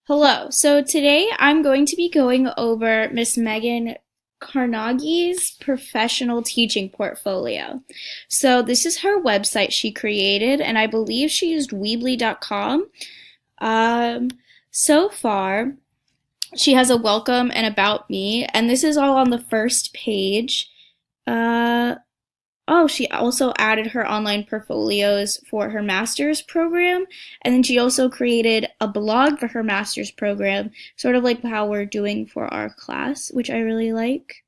Hello. So today I'm going to be going over Miss Megan Carnegie's professional teaching portfolio. So this is her website she created, and I believe she used Weebly.com. Um, so far, she has a welcome and about me, and this is all on the first page. Uh, Oh, she also added her online portfolios for her master's program, and then she also created a blog for her master's program, sort of like how we're doing for our class, which I really like.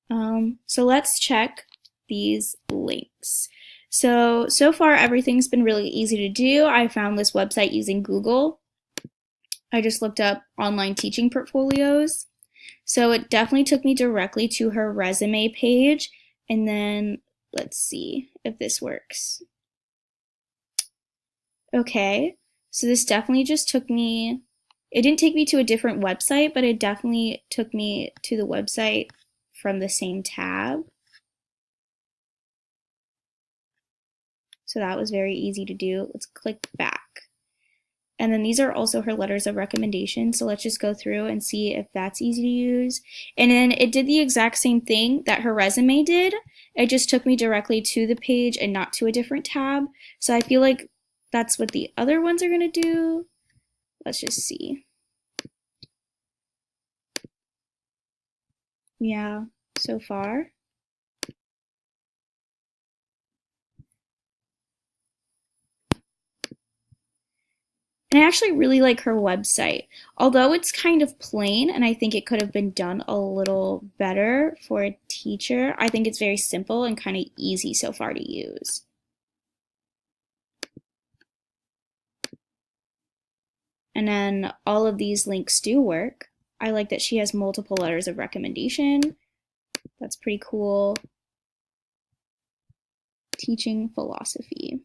So let's check these links. So far everything's been really easy to do. I found this website using Google. I just looked up online teaching portfolios. So it definitely took me directly to her resume page. And then let's see if this works. Okay, so this definitely just took me, it didn't take me to a different website, but it definitely took me to the website from the same tab. So that was very easy to do. Let's click back. And then these are also her letters of recommendation. So let's just go through and see if that's easy to use. And then it did the exact same thing that her resume did. It just took me directly to the page and not to a different tab. So I feel like that's what the other ones are going to do. Let's just see. Yeah, so far. And I actually really like her website. Although it's kind of plain and I think it could have been done a little better for a teacher, I think it's very simple and kind of easy so far to use. And then all of these links do work. I like that she has multiple letters of recommendation. That's pretty cool. Teaching philosophy.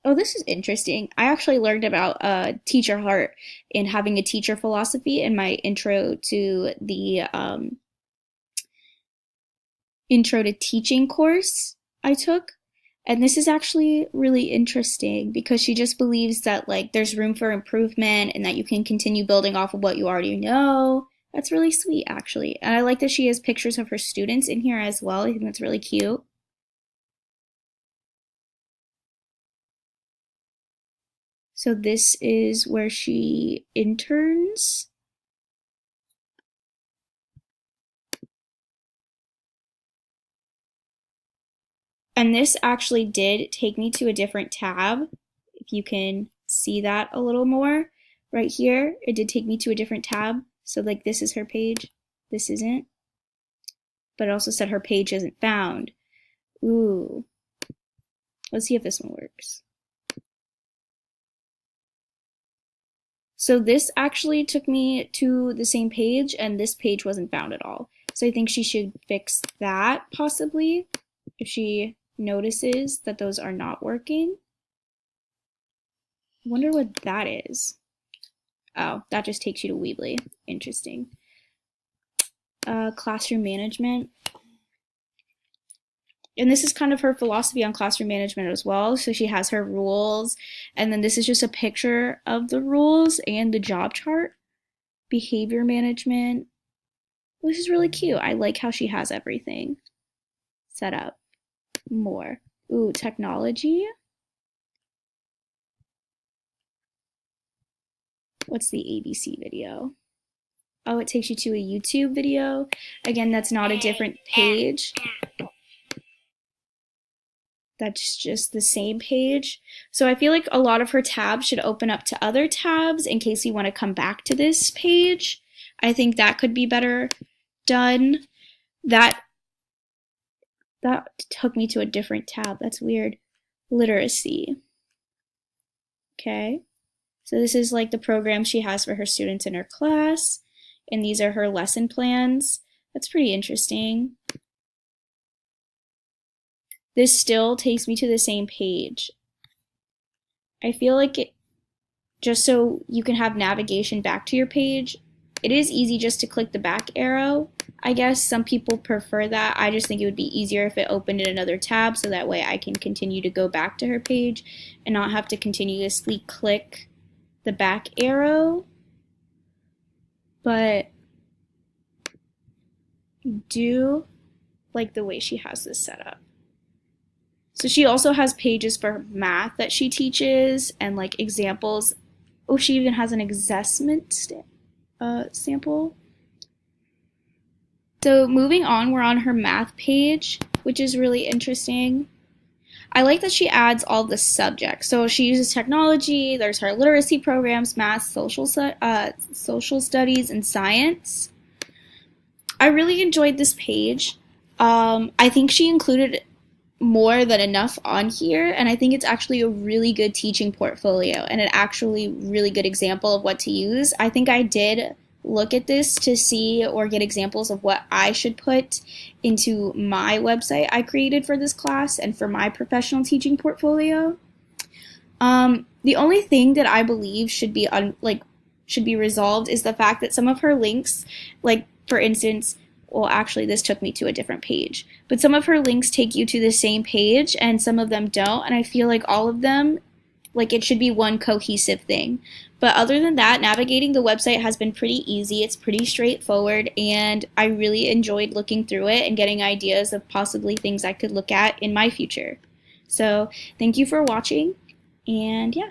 Oh, this is interesting. I actually learned about teacher heart and having a teacher philosophy in my intro to the intro to teaching course I took. And this is actually really interesting because she just believes that like there's room for improvement and that you can continue building off of what you already know. That's really sweet actually. And I like that she has pictures of her students in here as well. I think that's really cute. So this is where she interns. And this actually did take me to a different tab. If you can see that a little more right here, it did take me to a different tab. So like this is her page, this isn't. But it also said her page isn't found. Ooh, let's see if this one works. So this actually took me to the same page and this page wasn't found at all. So I think she should fix that possibly if she notices that those are not working. I wonder what that is. Oh, that just takes you to Weebly. Interesting. Classroom management. And this is kind of her philosophy on classroom management as well. So she has her rules, and then this is just a picture of the rules and the job chart. Behavior management. This is really cute. I like how she has everything set up. More. Ooh, technology. What's the ABC video? Oh, it takes you to a YouTube video. Again, that's not a different page. That's just the same page. So I feel like a lot of her tabs should open up to other tabs in case you want to come back to this page. I think that could be better done. That took me to a different tab. That's weird. Literacy. Okay. So this is like the program she has for her students in her class. And these are her lesson plans. That's pretty interesting. This still takes me to the same page. I feel like it, just so you can have navigation back to your page, it is easy just to click the back arrow. I guess some people prefer that. I just think it would be easier if it opened in another tab so that way I can continue to go back to her page and not have to continuously click the back arrow. but do like the way she has this set up. So she also has pages for math that she teaches and like examples. Oh, she even has an assessment sample. So moving on, we're on her math page, which is really interesting. I like that she adds all the subjects. So she uses technology, there's her literacy programs, math, social studies, and science. I really enjoyed this page. I think she included more than enough on here, and I think it's actually a really good teaching portfolio and an actually really good example of what to use. I think I did look at this to see or get examples of what I should put into my website I created for this class and for my professional teaching portfolio. The only thing that I believe should be should be resolved is the fact that some of her links, like for instance, well, actually, this took me to a different page. But some of her links take you to the same page, and some of them don't. And I feel like all of them, like it should be one cohesive thing. But other than that, navigating the website has been pretty easy. It's pretty straightforward, and I really enjoyed looking through it and getting ideas of possibly things I could look at in my future. So thank you for watching, and yeah.